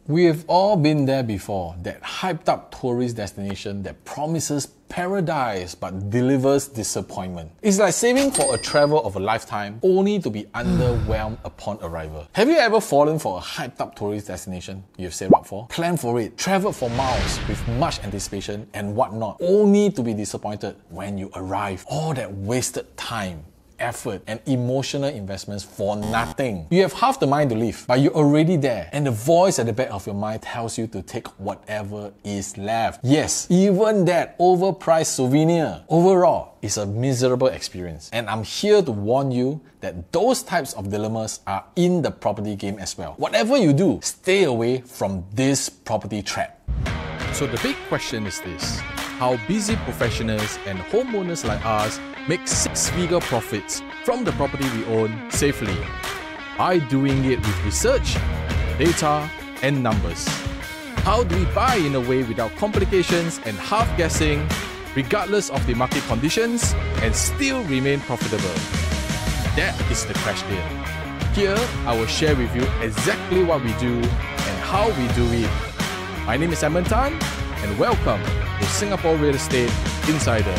We've all been there before, that hyped up tourist destination that promises paradise but delivers disappointment. It's like saving for a travel of a lifetime only to be underwhelmed upon arrival. Have you ever fallen for a hyped up tourist destination you've saved up for? Planned for it, traveled for miles with much anticipation and whatnot, only to be disappointed when you arrive. All that wasted time, effort and emotional investments for nothing. You have half the mind to leave, but you're already there, and the voice at the back of your mind tells you to take whatever is left. Yes, even that overpriced souvenir. Overall, it's a miserable experience, and I'm here to warn you that those types of dilemmas are in the property game as well. Whatever you do, stay away from this property trap. So the big question is this: how busy professionals and homeowners like us make six-figure profits from the property we own safely by doing it with research, data, and numbers. How do we buy in a way without complications and half-guessing, regardless of the market conditions, and still remain profitable? That is the question. Here, I will share with you exactly what we do and how we do it. My name is Edmund Tan, and welcome to Singapore Real Estate Insider.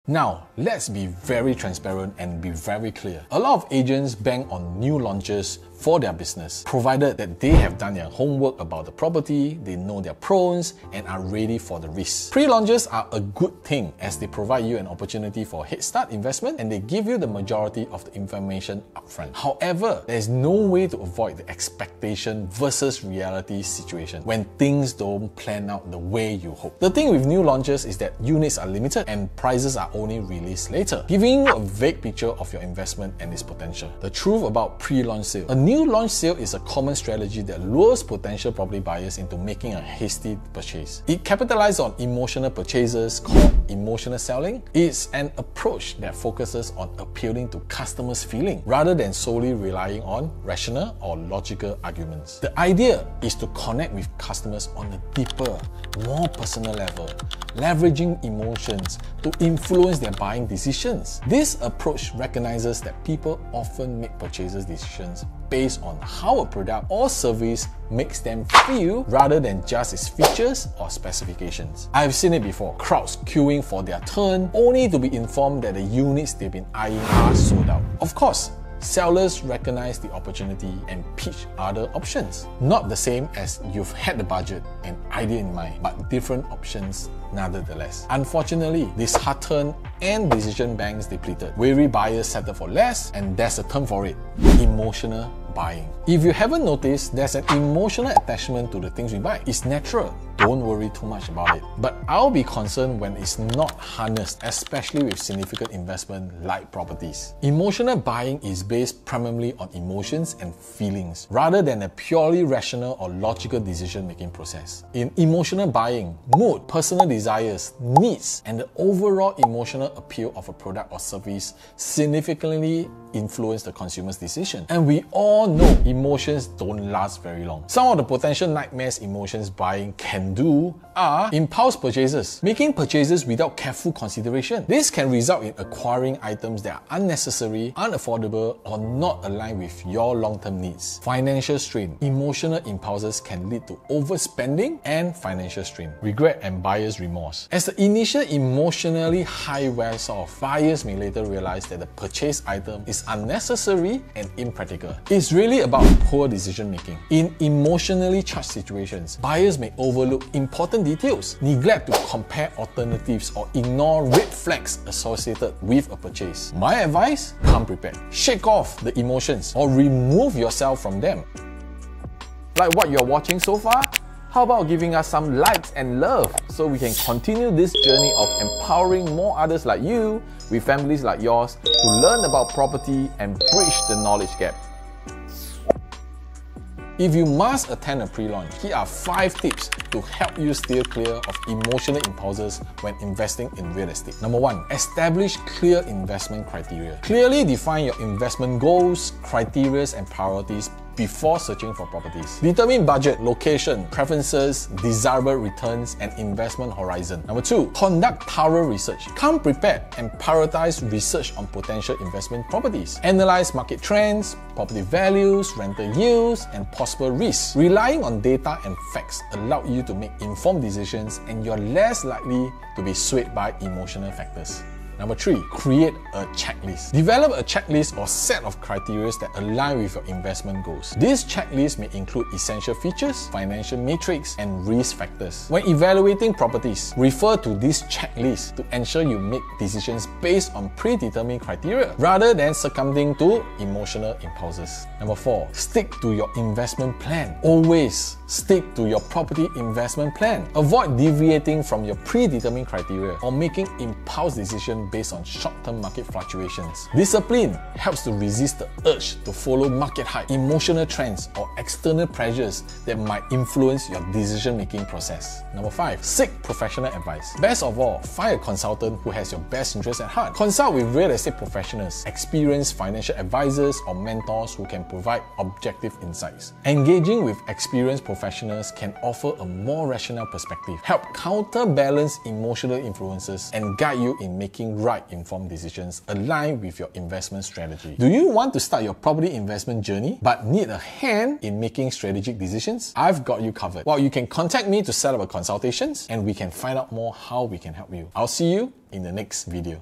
Now, let's be very transparent and be very clear. A lot of agents bank on new launches for their business, provided that they have done their homework about the property, they know their pros, and are ready for the risks. Pre-launches are a good thing as they provide you an opportunity for head start investment and they give you the majority of the information upfront. However, there is no way to avoid the expectation versus reality situation when things don't plan out the way you hope. The thing with new launches is that units are limited and prices are only released later, giving you a vague picture of your investment and its potential. The truth about pre-launch sale: a new launch sale is a common strategy that lures potential property buyers into making a hasty purchase. It capitalizes on emotional purchases called emotional selling. It's an approach that focuses on appealing to customers' feeling rather than solely relying on rational or logical arguments. The idea is to connect with customers on a deeper, more personal level, leveraging emotions to influence their buying decisions. This approach recognizes that people often make purchases decisions based on how a product or service makes them feel rather than just its features or specifications. I've seen it before: crowds queuing for their turn only to be informed that the units they've been eyeing are sold out. Of course, sellers recognize the opportunity and pitch other options. Not the same as you've had the budget and idea in mind, but different options nonetheless. Unfortunately, this hard turn and decision banks depleted. Weary buyers settle for less, and there's a term for it: emotional buying. If you haven't noticed, there's an emotional attachment to the things we buy. It's natural. Don't worry too much about it. But I'll be concerned when it's not harnessed, especially with significant investment like properties. Emotional buying is based primarily on emotions and feelings, rather than a purely rational or logical decision-making process. In emotional buying, mood, personal desires, needs, and the overall emotional appeal of a product or service significantly influence the consumer's decision. And we all know emotions don't last very long. Some of the potential nightmares emotions buying can do are impulse purchases, making purchases without careful consideration. This can result in acquiring items that are unnecessary, unaffordable, or not aligned with your long-term needs. Financial strain. Emotional impulses can lead to overspending and financial strain. Regret and buyer's remorse. As the initial emotionally high wears off, buyers may later realize that the purchased item is unnecessary and impractical. It's really about poor decision making. In emotionally charged situations, buyers may overlook important details, neglect to compare alternatives, or ignore red flags associated with a purchase. My advice: come prepared. Shake off the emotions or remove yourself from them. Like what you're watching so far? How about giving us some likes and love so we can continue this journey of empowering more others like you with families like yours to learn about property and bridge the knowledge gap. If you must attend a pre-launch, here are 5 tips to help you steer clear of emotional impulses when investing in real estate. Number 1, establish clear investment criteria. Clearly define your investment goals, criteria, and priorities before searching for properties. Determine budget, location, preferences, desirable returns, and investment horizon. Number 2, conduct thorough research. Come prepared and prioritize research on potential investment properties. Analyze market trends, property values, rental yields, and possible risks. Relying on data and facts allow you to make informed decisions, and you're less likely to be swayed by emotional factors. Number 3, create a checklist. Develop a checklist or set of criteria that align with your investment goals. This checklist may include essential features, financial metrics, and risk factors. When evaluating properties, refer to this checklist to ensure you make decisions based on predetermined criteria rather than succumbing to emotional impulses. Number 4, stick to your investment plan. Always stick to your property investment plan. Avoid deviating from your predetermined criteria or making impulse decisions based on short-term market fluctuations. Discipline helps to resist the urge to follow market hype, emotional trends, or external pressures that might influence your decision-making process. Number 5, seek professional advice. Best of all, find a consultant who has your best interests at heart. Consult with real estate professionals, experienced financial advisors, or mentors who can provide objective insights. Engaging with experienced professionals can offer a more rational perspective, help counterbalance emotional influences, and guide you in making right informed decisions aligned with your investment strategy. Do you want to start your property investment journey but need a hand in making strategic decisions? I've got you covered. Well, you can contact me to set up a consultation and we can find out more how we can help you. I'll see you in the next video.